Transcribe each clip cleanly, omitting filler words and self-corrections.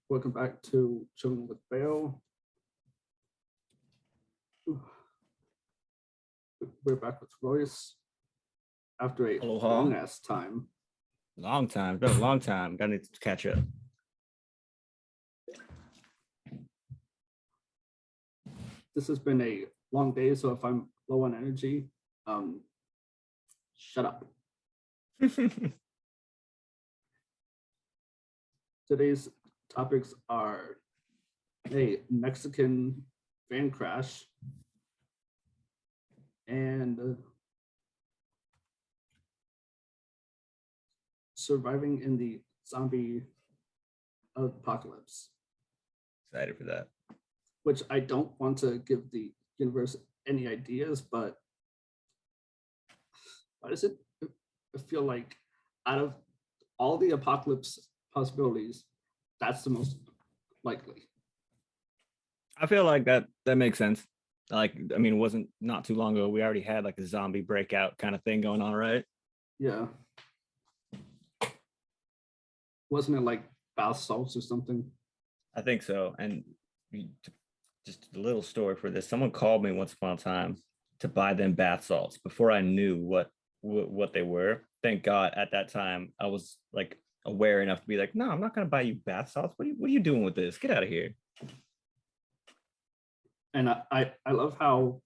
Welcome back to Chilling with Beaw. We're back with Royce after a Aloha. long ass time. Long time. It's been a long time. Gotta need to catch up. This has been a long day, so if I'm low on energy, shut up. Today's topics are a Mexican van crash and surviving in the zombie apocalypse, Excited for that. which I don't want to give the universe any ideas, but why does it feel like out of all the apocalypse possibilities, that's the most likely? I feel like that makes sense. Like, I mean, it wasn't not too long ago. We already had like a zombie breakout kind of thing going on, right? Yeah. Wasn't it like bath salts or something? I think so. And just a little story for this. Someone called me once upon a time to buy them bath salts before I knew what they were. Thank God at that time I was like aware enough to be like, no, I'm not gonna buy you bath salts. What are you doing with this? Get out of here. And I love how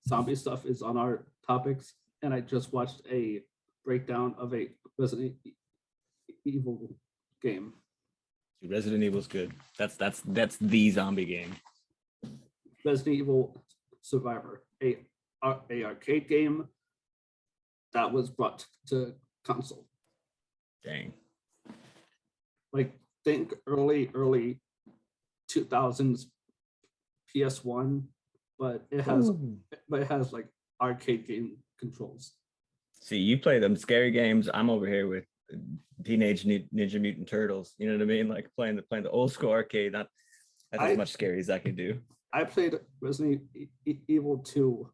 zombie stuff is on our topics. And I just watched a breakdown of a Resident Evil game. Dude, Resident Evil's good. That's the zombie game. Resident Evil Survivor, a arcade game that was brought to console. Dang. Like think early 2000s PS1, but it has like arcade game controls. See, you play them scary games. I'm over here with Teenage Ninja Mutant Turtles. You know what I mean? Like playing the old school arcade. That's as much scary as I can do. I played Resident Evil 2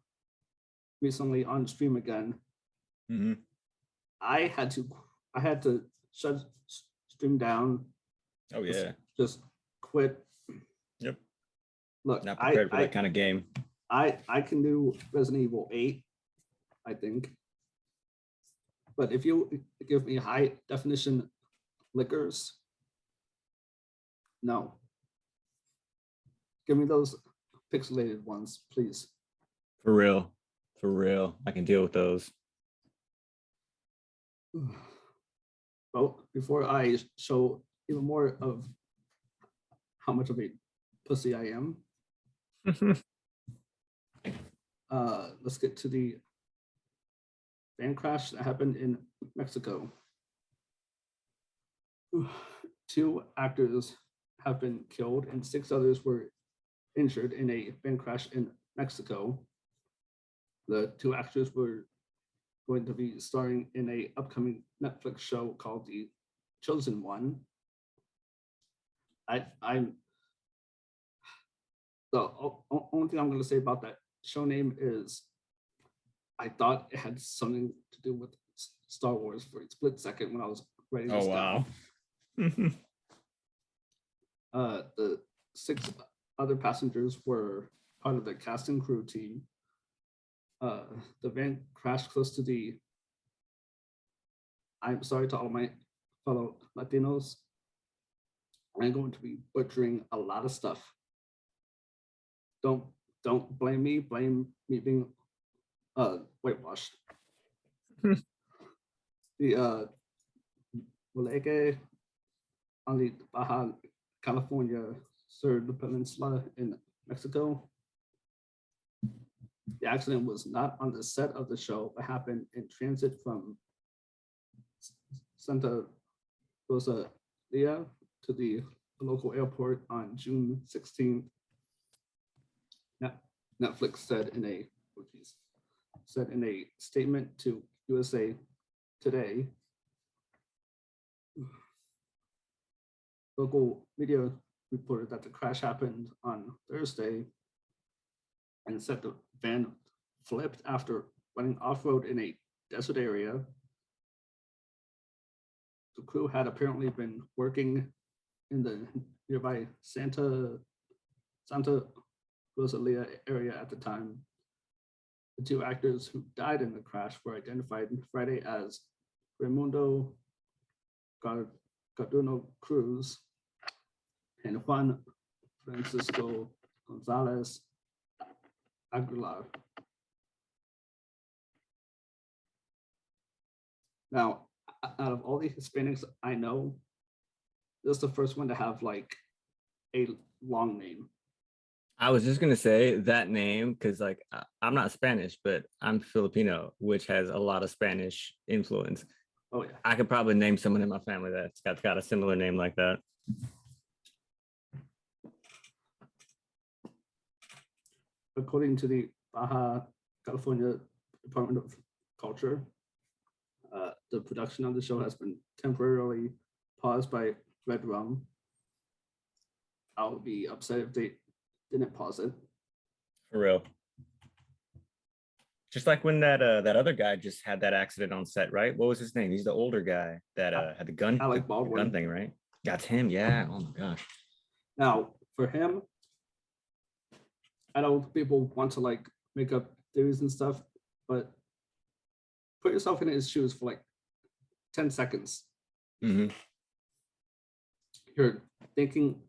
recently on stream again. Mm-hmm. I had to shut stream down. Oh yeah. Just quit. Yep. Look, not prepared for that kind of game. I can do Resident Evil 8, I think. But if you give me high definition liquors, no. Give me those pixelated ones, please. For real. I can deal with those. Well, before I show even more of how much of a pussy I am, let's get to the van crash that happened in Mexico. 2 actors have been killed and 6 others were injured in a van crash in Mexico. The 2 actors were going to be starring in an upcoming Netflix show called The Chosen One. I'm the only thing I'm going to say about that show name is I thought it had something to do with Star Wars for a split second when I was writing this down. Wow. The 6 other passengers were part of the cast and crew team. The van crashed close to the, I'm sorry to all my fellow Latinos, I'm going to be butchering a lot of stuff. Don't blame me being whitewashed. The Mulegé on the Baja California Sur Peninsula in Mexico. The accident was not on the set of the show, but happened in transit from Santa Rosa to the local airport on June 16th. Netflix said in a statement to USA Today. Local media reported that the crash happened on Thursday and said the van flipped after running off-road in a desert area. The crew had apparently been working in the nearby Santa Rosalia area at the time. The two actors who died in the crash were identified Friday as Raimundo Garduno Cruz and Juan Francisco Gonzalez Aguilar. Now, out of all the Hispanics I know, this is the first one to have like a long name. I was just gonna say that name because like I'm not Spanish, but I'm Filipino, which has a lot of Spanish influence. Oh yeah. I could probably name someone in my family that's got a similar name like that. According to the Baja California Department of Culture, the production of the show has been temporarily paused by Red Rum. I'll be upset if they didn't pause it. For real. Just like when that other guy just had that accident on set, right? What was his name? He's the older guy that had the gun, Alec the Baldwin. gun thing, right? That's him. Yeah. Oh my gosh. Now, for him, I know people want to like make up theories and stuff, but put yourself in his shoes for like 10 seconds. Mm-hmm. You're thinking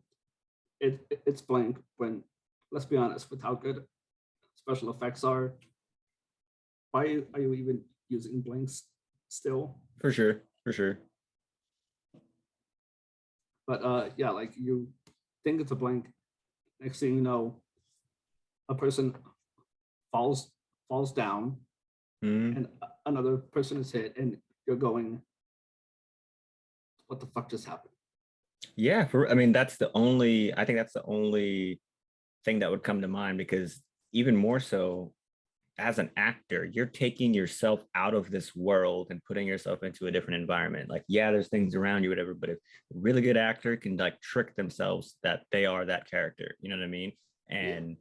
it's blank when, let's be honest, with how good special effects are, why are you even using blanks still? For sure. For sure. But yeah, like you think it's a blank, next thing you know, a person falls down Mm-hmm. and another person is hit and you're going, what the fuck just happened? Yeah, I mean, I think that's the only thing that would come to mind because even more so, as an actor, you're taking yourself out of this world and putting yourself into a different environment. Like, yeah, there's things around you, whatever, but if a really good actor can like trick themselves that they are that character, you know what I mean? And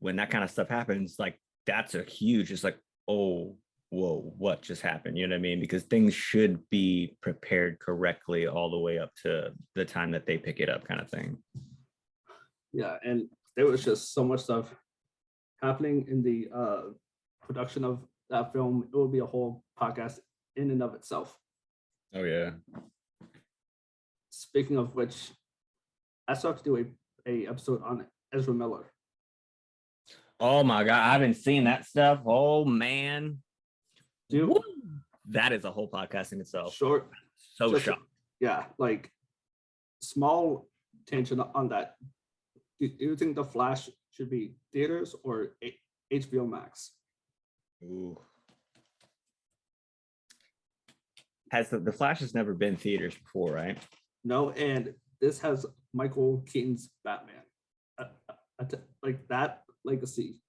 when that kind of stuff happens, like that's a huge, it's like, oh, whoa, what just happened? You know what I mean? Because things should be prepared correctly all the way up to the time that they pick it up, kind of thing. Yeah, and there was just so much stuff happening in the production of that film. It would be a whole podcast in and of itself. Oh yeah. Speaking of which, I still have to do a episode on Ezra Miller. Oh my God, I haven't seen that stuff. Oh man. Dude, that is a whole podcast in itself. Short. So shocked. Yeah, like small tangent on that. Do you think The Flash should be theaters or HBO Max? Ooh. Has the Flash has never been theaters before, right? No, and this has Michael Keaton's Batman. Like that legacy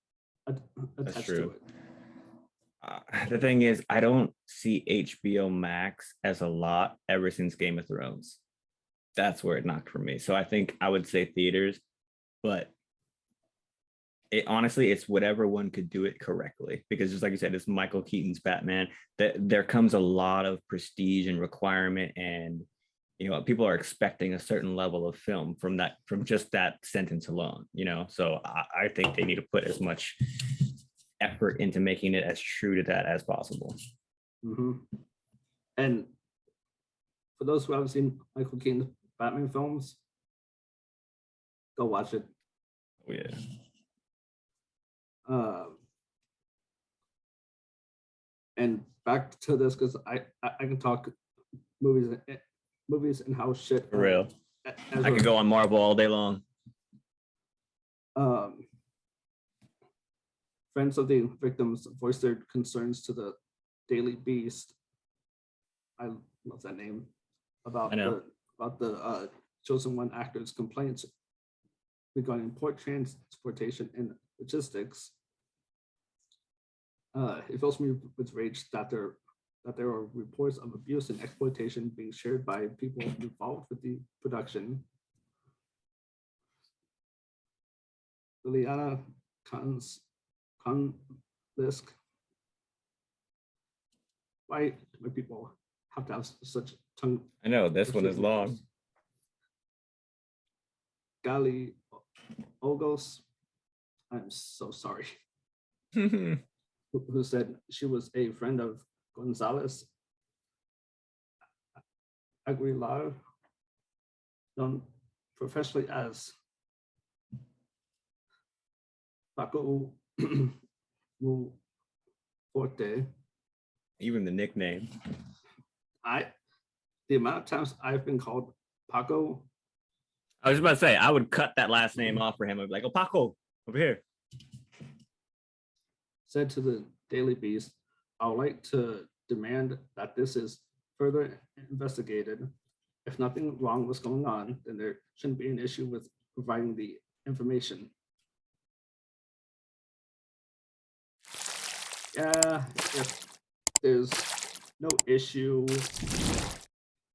attached to it. The thing is, I don't see HBO Max as a lot ever since Game of Thrones. That's where it knocked for me. So I think I would say theaters, but honestly, it's whatever one could do it correctly. Because just like you said, it's Michael Keaton's Batman. That there comes a lot of prestige and requirement, and people are expecting a certain level of film from just that sentence alone. So I think they need to put as much effort into making it as true to that as possible. Mm-hmm. And for those who haven't seen Michael Keaton's Batman films, go watch it. Oh yeah. And back to this because I can talk movies and how shit. For real. I could go on Marvel all day long. Friends of the victims voiced their concerns to the Daily Beast. I love that name. About the chosen one actor's complaints regarding port transportation and logistics. It fills me with rage that there are reports of abuse and exploitation being shared by people involved with the production. Liliana Conlisk. Why do people have to have such tongue? I know this one is long. Gali Ogos, I'm so sorry, who said she was a friend of Gonzalez Aguilar, known professionally as Paco Forte. Even the nickname. The amount of times I've been called Paco. I was about to say, I would cut that last name off for him. I'd be like, oh, Paco, over here. Said to the Daily Beast, I would like to demand that this is further investigated. If nothing wrong was going on, then there shouldn't be an issue with providing the information. Yeah, if there's no issue,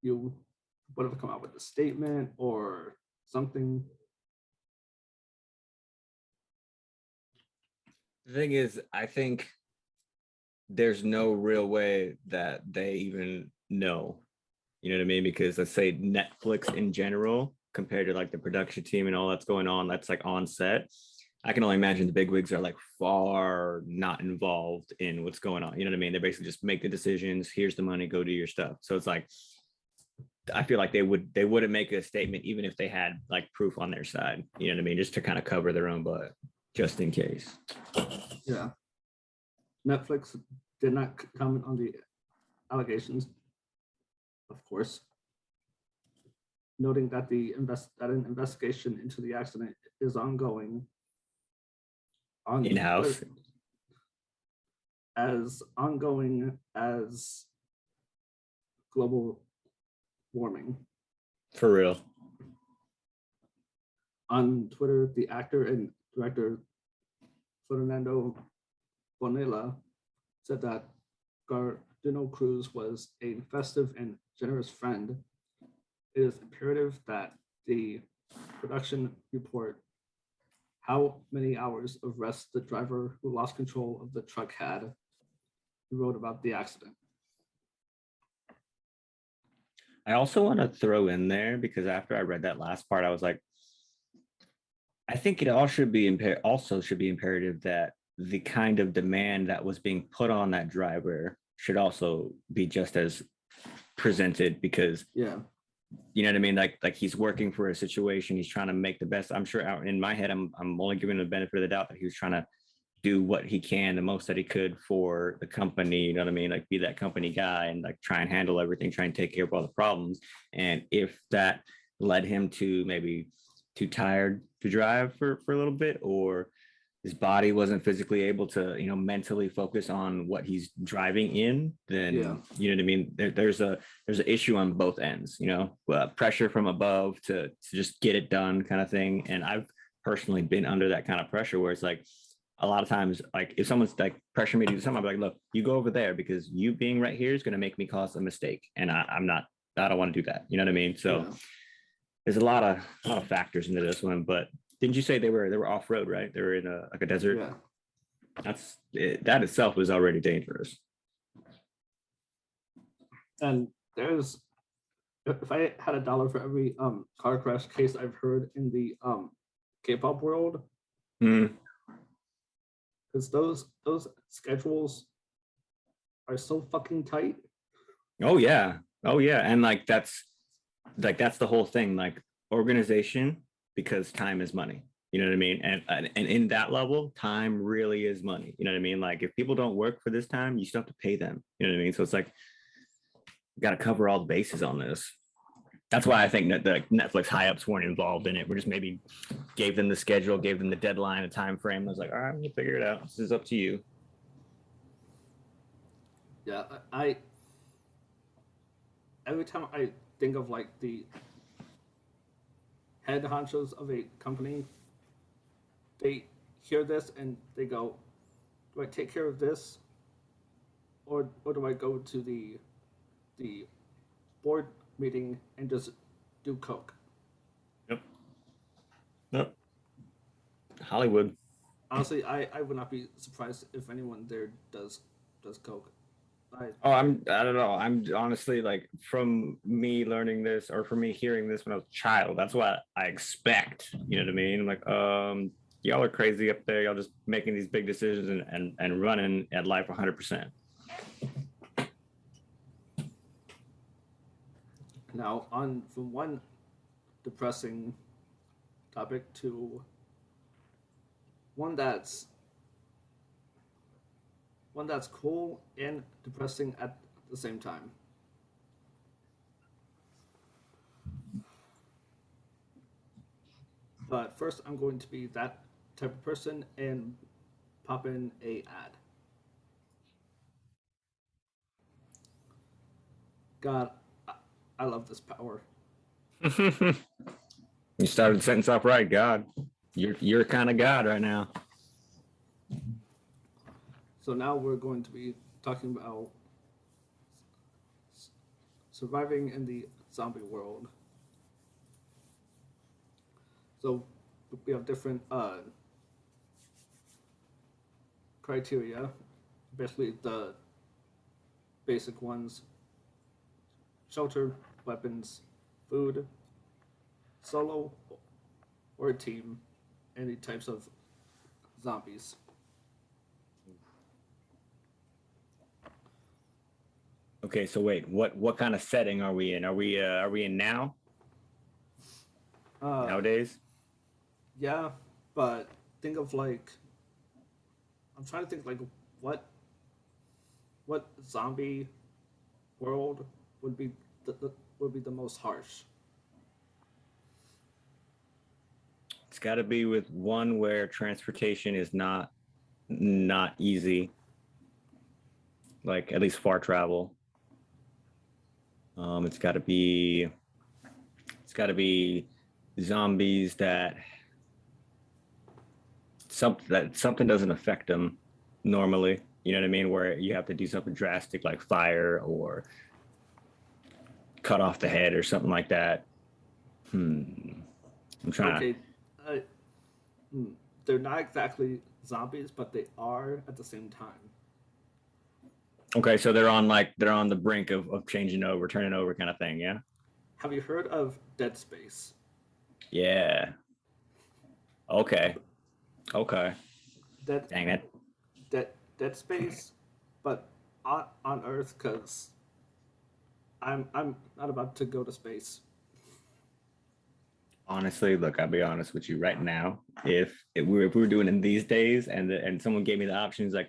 you would have come out with a statement or something. The thing is, I think there's no real way that they even know. You know what I mean? Because let's say Netflix in general, compared to like the production team and all that's going on, that's like on set. I can only imagine the bigwigs are like far not involved in what's going on. You know what I mean? They basically just make the decisions. Here's the money, go do your stuff. So it's like, I feel like they wouldn't make a statement even if they had like proof on their side. You know what I mean? Just to kind of cover their own butt, just in case. Yeah. Netflix did not comment on the allegations, of course, noting that an investigation into the accident is ongoing. In-house. As ongoing as global warming. For real. On Twitter, the actor and director Fernando Bonilla said that Gardino Cruz was a festive and generous friend. It is imperative that the production report how many hours of rest the driver who lost control of the truck had. He wrote about the accident. I also want to throw in there, because after I read that last part, I was like, I think it all should be imperative that the kind of demand that was being put on that driver should also be just as presented, because you know what I mean? Like he's working for a situation. He's trying to make the best. I'm sure in my head, I'm only giving him the benefit of the doubt that he was trying to do what he can, the most that he could for the company. You know what I mean? Like be that company guy and like try and handle everything, try and take care of all the problems. And if that led him to maybe too tired to drive for a little bit, or his body wasn't physically able to, you know, mentally focus on what he's driving in, then you know what I mean. There's an issue on both ends, you know, pressure from above to just get it done, kind of thing. And I've personally been under that kind of pressure where it's like a lot of times, like if someone's like pressure me to do something, I'm like, look, you go over there because you being right here is going to make me cause a mistake, and I don't want to do that. You know what I mean? So there's a lot of factors into this one, but. Didn't you say they were off road, right? They were in a desert. Yeah. That itself was already dangerous. And there's, if I had $1 for every car crash case I've heard in the K-pop world, because those schedules are so fucking tight. Oh yeah, and like that's the whole thing. Like organization. Because time is money, you know what I mean? And in that level, time really is money. You know what I mean? Like if people don't work for this time, you still have to pay them. You know what I mean? So it's like, got to cover all the bases on this. That's why I think that the Netflix high ups weren't involved in it. We just maybe gave them the schedule, gave them the deadline, a time frame. I was like, all right, we'll figure it out. This is up to you. Yeah, every time I think of like the head honchos of a company, they hear this and they go, do I take care of this, or do I go to the board meeting and just do coke? Yep. Hollywood. Honestly, I would not be surprised if anyone there does coke. I, Oh, I don't know. I'm honestly like from me learning this or from me hearing this when I was a child, that's what I expect. You know what I mean? I'm like, y'all are crazy up there. Y'all just making these big decisions and running at life 100%. now on from one depressing topic to one that's one that's cool and depressing at the same time. But first, I'm going to be that type of person and pop in a ad. God, I, I love this power. You started the sentence off right, God. You're kind of God right now. So now we're going to be talking about surviving in the zombie world. So we have different criteria, basically the basic ones: shelter, weapons, food, solo or a team, any types of zombies. Okay, so wait, what kind of setting are we in? Are we in Uh, nowadays? yeah, but think of like I'm trying to think like what what zombie world would be the would be the most harsh. It's got to be with one where transportation is not easy, like at least far travel. It's got to be zombies that something doesn't affect them normally. You know what I mean? Where you have to do something drastic like fire or cut off the head or something like that. I'm trying to. Okay, uh, hmm, they're not exactly zombies, but they are at the same time. Okay, so they're on the brink of changing over, turning over, kind of thing. Yeah. Have you heard of Dead Space? Yeah. Okay. Okay. Dead Dang it. Dead Space, but on Earth, because I'm not about to go to space. Honestly, look, I'll be honest with you right now. If we were doing it these days and someone gave me the options like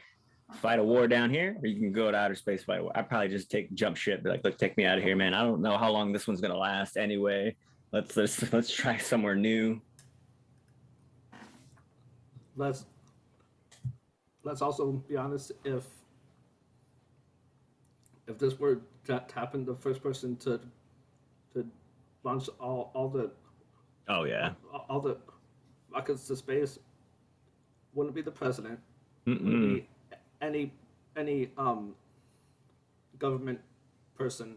fight a war down here or you can go to outer space fight a war, I'd probably just take jump ship, be like, look, take me out of here, man. I don't know how long this one's gonna last anyway. Let's try somewhere new. Let's let's also be honest. If this were to happen, the first person to launch Oh yeah. all the rockets to space wouldn't be the president, wouldn't Mm-mm. be any any government person.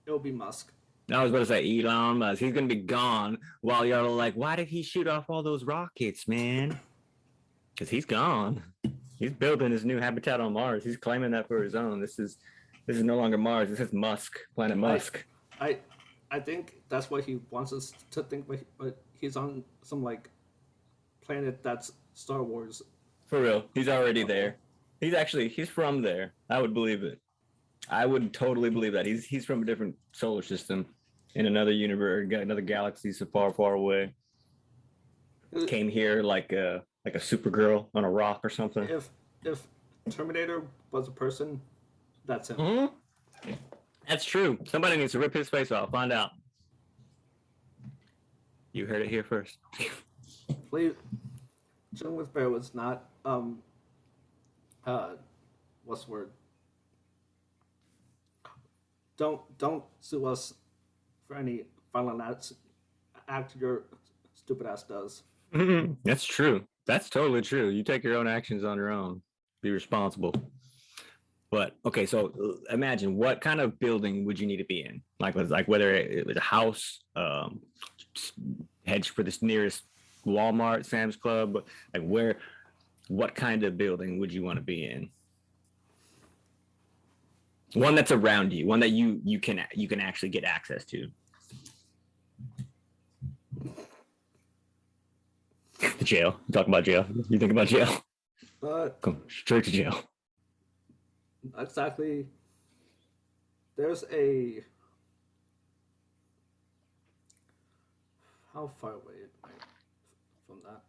It would be Musk. I was about to say Elon Musk. He's gonna be gone while y'all are like, why did he shoot off all those rockets, man? Because he's gone. He's building his new habitat on Mars. He's claiming that for his own. This is no longer Mars. This is Musk, Planet I Musk. I I think that's what he wants us to think, but he's on some like planet that's Star Wars For real. He's already level. there. He's from there. I would believe it. I would totally believe that. He's from a different solar system in another universe, another galaxy so far, far away. Came here like a Supergirl on a rock or something. If if Terminator was a person, that's him. Mm-hmm. That's true. Somebody needs to rip his face off. Find out. You heard it here first. Please, chilling with Bear was not uh what's the word? Don't sue us for any violent act your stupid ass does. That's true. That's totally true. You take your own actions on your own. Be responsible. But okay, so imagine what kind of building would you need to be in? Like whether it was a house, hedge for this nearest Walmart, Sam's Club, like what kind of building would you want to be in? One that's around you, one that you can actually get access to. The jail. You talking about jail? You think about jail? Come straight to jail. Exactly. There's a how far away am I from that?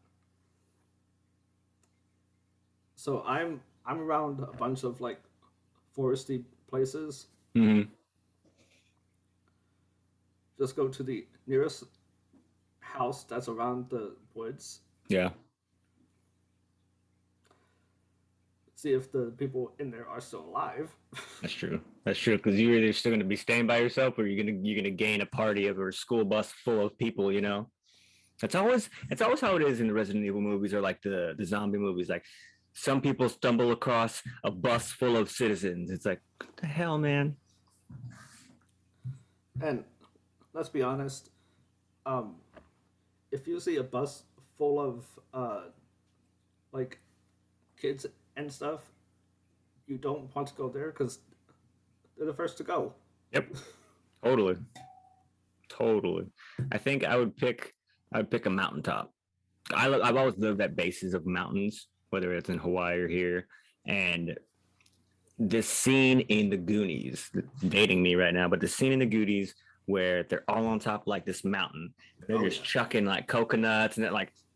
So I'm around a bunch of like foresty places. Mm-hmm. Just go to the nearest house that's around the woods. Yeah, See if the people in there are still alive. that's true. That's true. Because you're either still going to be staying by yourself, or you're gonna gain a party of or a school bus full of people. You know, it's always how it is in the Resident Evil movies or like the zombie movies. Like some people stumble across a bus full of citizens. It's like, what the hell, man? And let's be honest, um, if you see a bus full of like kids and stuff, you don't want to go there because they're the first to go. Yep. Totally. Totally. I think I would pick a mountaintop. I've always lived at bases of mountains, whether it's in Hawaii or here. And this scene in the Goonies, dating me right now, but the scene in the Goonies where they're all on top of like this mountain, they're just chucking like coconuts and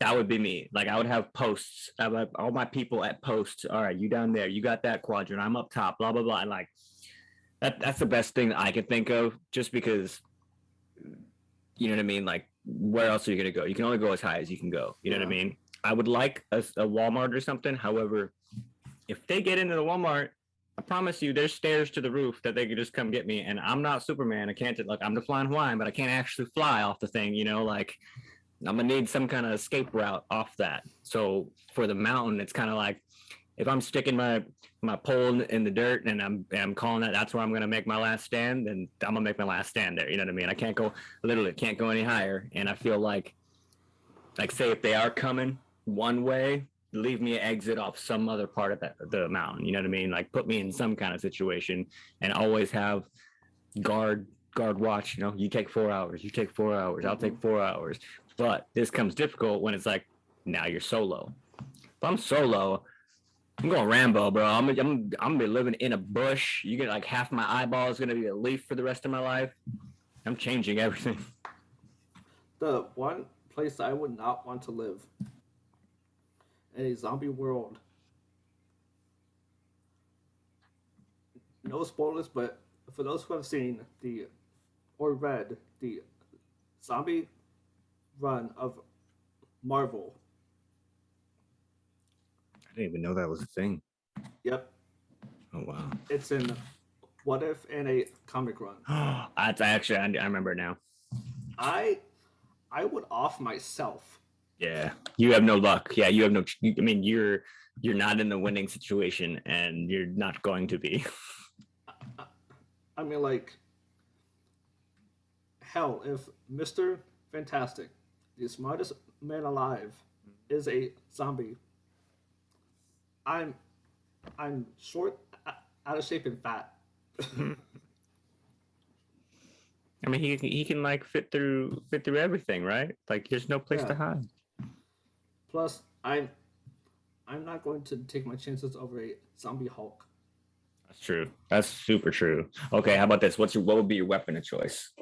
that would be me. Like I would have posts, I would have all my people at posts. All right, you down there, you got that quadrant, I'm up top, blah blah blah. And like that's the best thing that I can think of, just because you know what I mean? Like, where else are you going to go? You can only go as high as you can go. You know what I mean? I would like a Walmart or something. However, if they get into the Walmart, I promise you, there's stairs to the roof that they could just come get me. And I'm not Superman. I can't, like, I'm the flying Hawaiian, but I can't actually fly off the thing, you know? Like, I'm going to need some kind of escape route off that. So for the mountain, it's kind of like, if I'm sticking my pole in the dirt and I'm calling that's where I'm gonna make my last stand, then I'm gonna make my last stand there. You know what I mean? I can't go, literally can't go any higher. And I feel like say if they are coming one way, leave me an exit off some other part of the mountain. You know what I mean? Like put me in some kind of situation and always have guard watch. You know, you take 4 hours, you take 4 hours, I'll take 4 hours. But this comes difficult when it's like now you're solo. If I'm solo, I'm going Rambo, bro. I'm gonna be living in a bush. You get like half my eyeball is gonna be a leaf for the rest of my life. I'm changing everything. The one place I would not want to live in a zombie world. No spoilers, but for those who have seen or read the zombie run of Marvel. I didn't even know that was a thing. Yep. Oh wow. It's in What If in a comic run. That's actually I remember it now. I would off myself. Yeah, you have no luck. Yeah, you have no. I mean, you're not in the winning situation, and you're not going to be. I mean, like, hell, if Mr. Fantastic, the smartest man alive, is a zombie, I'm short, out of shape, and fat. I mean, he can like fit through everything, right? Like, there's no place to hide. Plus, I'm not going to take my chances over a zombie Hulk. That's true. That's super true. Okay, how about this? What would be your weapon of choice?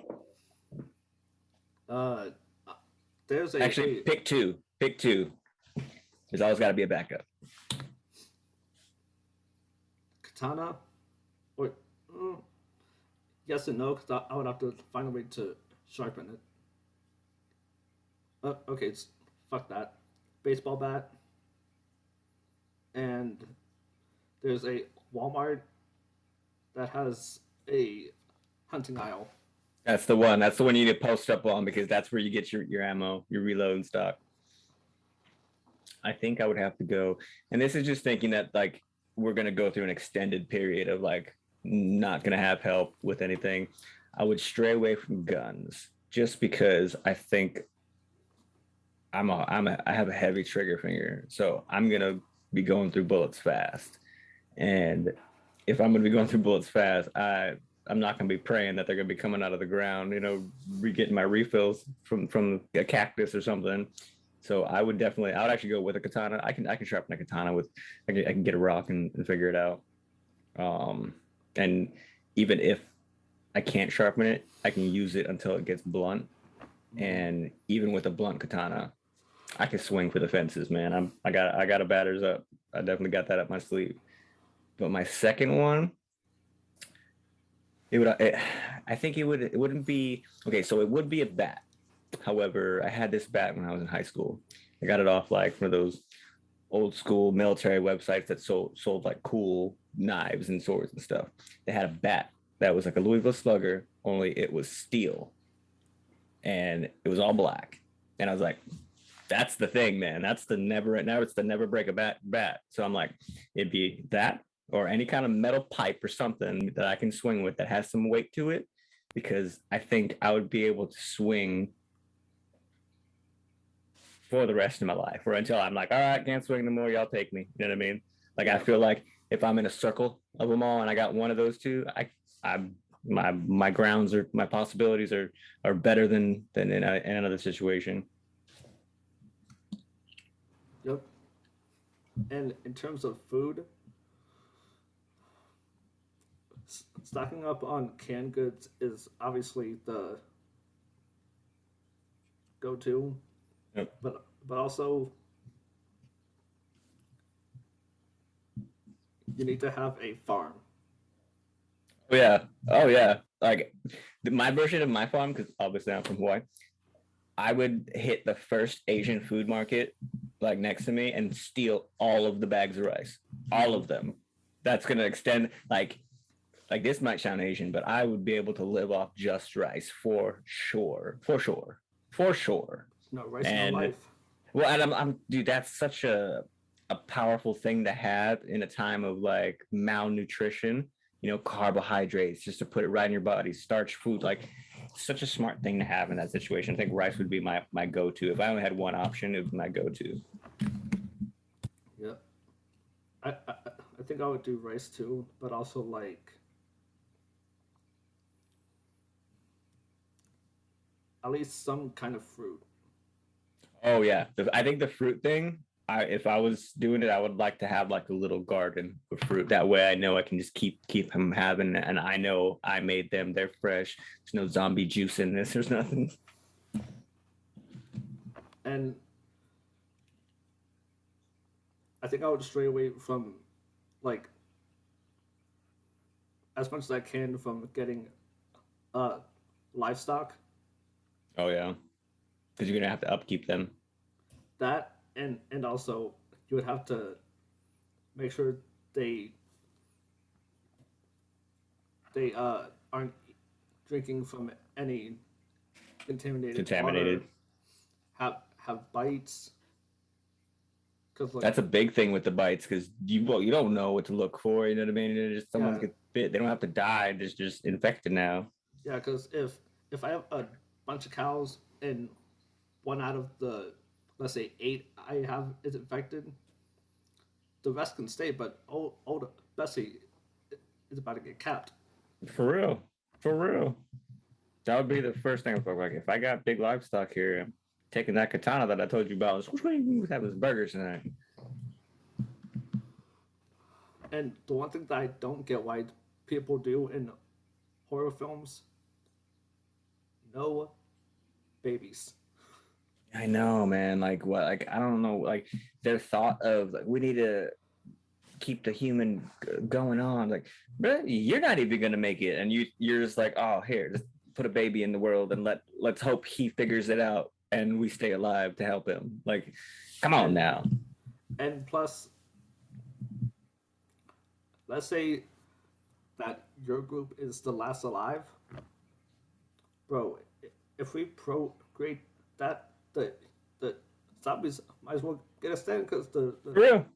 There's pick two. Pick two. There's always got to be a backup. Katana, or yes and no, because I would have to find a way to sharpen it. Okay, fuck that. Baseball bat, and there's a Walmart that has a hunting aisle. That's the one. That's the one you need to post up on, because that's where you get your ammo, your reload and stock. I think I would have to go, and this is just thinking that like we're gonna go through an extended period of like not gonna have help with anything. I would stray away from guns just because I think I have a heavy trigger finger, so I'm gonna be going through bullets fast, and if I'm gonna be going through bullets fast, I'm not gonna be praying that they're gonna be coming out of the ground, getting my refills from a cactus or something. So I would actually go with a katana. I can sharpen a katana with, I can get a rock and figure it out. And even if I can't sharpen it, I can use it until it gets blunt. And even with a blunt katana, I can swing for the fences, man. I got a batter's up. I definitely got that up my sleeve. But my second one, I think it wouldn't be okay. So it would be a bat. However, I had this bat when I was in high school. I got it off like one of those old school military websites that sold like cool knives and swords and stuff. They had a bat that was like a Louisville Slugger, only it was steel and it was all black. And I was like, that's the thing, man. That's the never. Now it's the never break a bat. So I'm like, it'd be that or any kind of metal pipe or something that I can swing with that has some weight to it, because I think I would be able to swing for the rest of my life, or until I'm like, all right, can't swing no more. Y'all take me. You know what I mean? Like I feel like if I'm in a circle of them all and I got one of those two, my grounds or my possibilities are better than in another situation. Yep. And in terms of food, stocking up on canned goods is obviously the go-to, Yep. but also you need to have a farm. Oh yeah. Like my version of my farm, because obviously I'm from Hawaii, I would hit the first Asian food market like next to me and steal all of the bags of rice, all of them. That's gonna extend like this might sound Asian, but I would be able to live off just rice for sure, for sure. No rice, And no life. well, and I'm dude, that's such a powerful thing to have in a time of like malnutrition. Carbohydrates, just to put it right in your body, starch food, like such a smart thing to have in that situation. I think rice would be my go-to. If I only had one option, it would be my go-to. Yep. I think I would do rice too, but also like at least some kind of fruit. Oh yeah, I think the fruit thing. If I was doing it, I would like to have like a little garden of fruit. That way, I know I can just keep them having, and I know I made them. They're fresh. There's no zombie juice in this. There's nothing. And I think I would stray away from like as much as I can from getting uh livestock. Oh yeah, because you're gonna have to upkeep them. That and also you would have to make sure they aren't drinking from any contaminated water, have bites, because like That's a big thing with the bites, because you don't know what to look for. You know what I mean? Just someone yeah, gets bit. They don't have to die. Just infected now. yeah, because if I have a bunch of cows and one out of the, let's say, eight I have is infected, the rest can stay, but old Bessie is about to get capped. For real. For real. That would be the first thing. Like if I got big livestock here, I'm taking that katana that I told you about. Who's having his burgers tonight? And the one thing that I don't get why people do in horror films, no babies. I know, man. Like what? Like I don't know. Like their thought of like we need to keep the human going on. Like, bro, you're not even gonna make it, and you're just like, oh, here, just put a baby in the world and let's hope he figures it out and we stay alive to help him. Like, come on now. And plus, let's say that your group is the last alive, bro. If we procreate that, the zombies might as well get us then, because For real.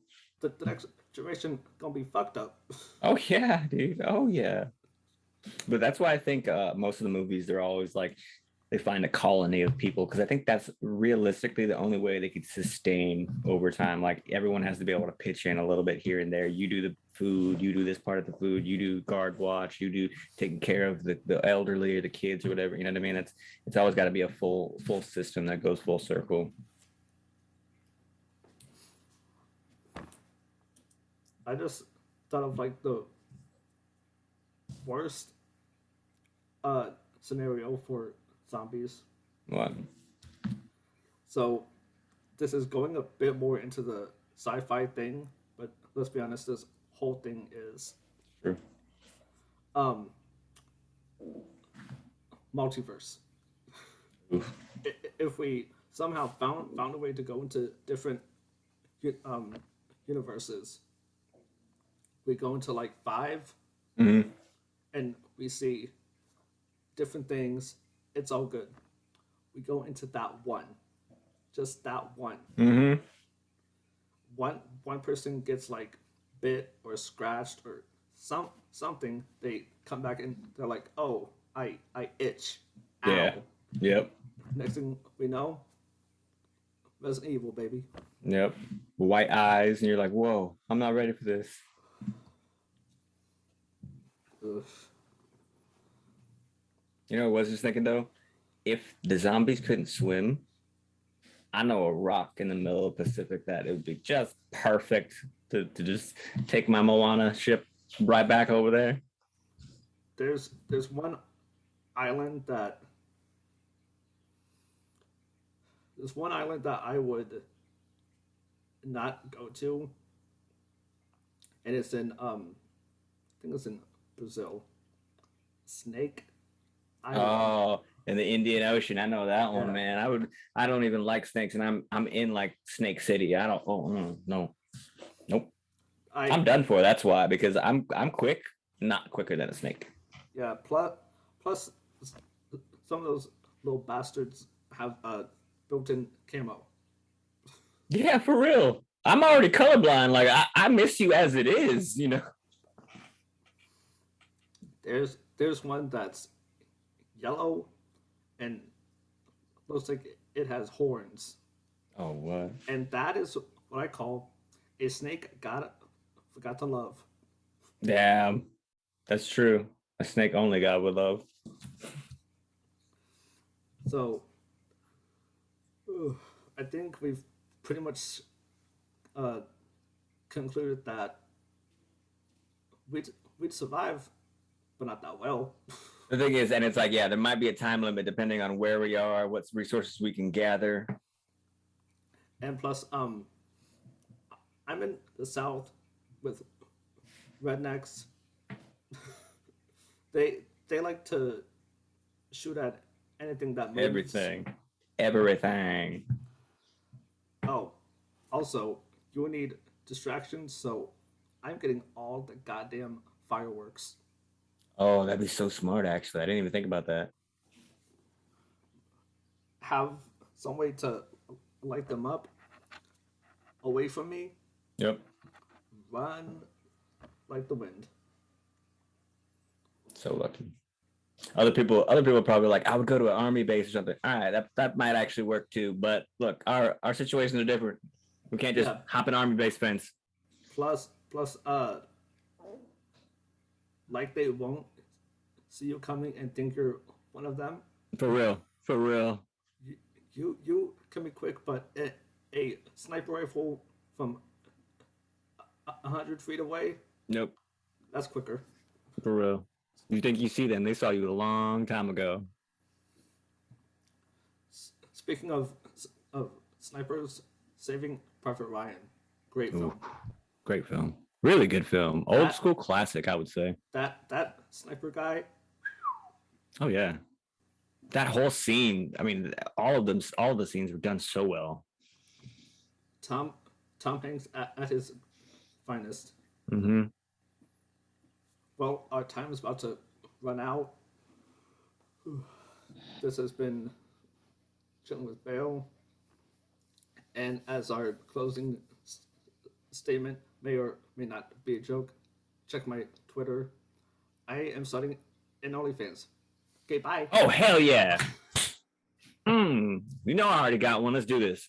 the next generation gonna be fucked up. Oh yeah, dude. Oh yeah. But that's why I think most of the movies they're always like they find a colony of people, because I think that's realistically the only way they could sustain over time. Like everyone has to be able to pitch in a little bit here and there. You do the food, you do this part of the food, you do guard watch, you do taking care of the elderly or the kids or whatever. You know what I mean? It's always got to be a full system that goes full circle. I just thought of like the worst scenario for zombies. What? So this is going a bit more into the sci-fi thing, but let's be honest, this whole thing is True. um multiverse. Oof. If we somehow found a way to go into different universes, we go into like 5 Mm-hmm. and we see different things. It's all good. We go into that one, just that one. Mm-hmm. One person gets like bit or scratched or something. They come back and they're like, "Oh, I itch." Ow. Yeah. Yep. Next thing we know, Resident Evil, baby. Yep. White eyes, and you're like, whoa, I'm not ready for this. Ugh. You know what I was just thinking though? If the zombies couldn't swim, I know a rock in the middle of the Pacific that it would be just perfect to just take my Moana ship right back over there. There's one island that I would not go to, and it's in I think it's in Brazil. Snake Island. Oh, in the Indian Ocean, I know that one, Yeah. man. I don't even like snakes, and I'm in like Snake City. I don't. Oh no, nope. I'm done for. That's why, because I'm quick, not quicker than a snake. Yeah. Plus, some of those little bastards have built-in camo. Yeah, for real. I'm already colorblind. Like I miss you as it is, you know. There's one that's yellow and looks like it has horns, Oh what? and that is what I call a snake forgot to love. Damn, that's true. A snake only God would love. So, I think we've pretty much concluded that we'd survive, but not that well. The thing is, and it's like, yeah, there might be a time limit depending on where we are, what resources we can gather. And plus, I'm in the South with rednecks. they like to shoot at anything that moves. Everything. Oh, also, you need distractions, so I'm getting all the goddamn fireworks. Oh, that'd be so smart, actually. I didn't even think about that. Have some way to light them up away from me. Yep. Run like the wind. So lucky. Other people probably like, I would go to an army base or something. All right, that might actually work too. But look, our situations are different. We can't just hop an army base fence. Plus, like they won't see you coming and think you're one of them. For real. You can be quick, but a sniper rifle from 100 feet away. Nope. That's quicker. For real. You think you see them? They saw you a long time ago. Speaking of snipers, Saving Private Ryan, great film. Great film. Really good film. Old school classic, I would say. That sniper guy. Oh yeah. That whole scene. I mean, all of the scenes were done so well. Tom Hanks at his finest. Mm-hmm. Well, our time is about to run out. This has been Chilling with Beaw. And as our closing statement, may or may not be a joke, check my Twitter. I am starting an OnlyFans. Okay, bye. Oh, hell yeah. You know I already got one. Let's do this.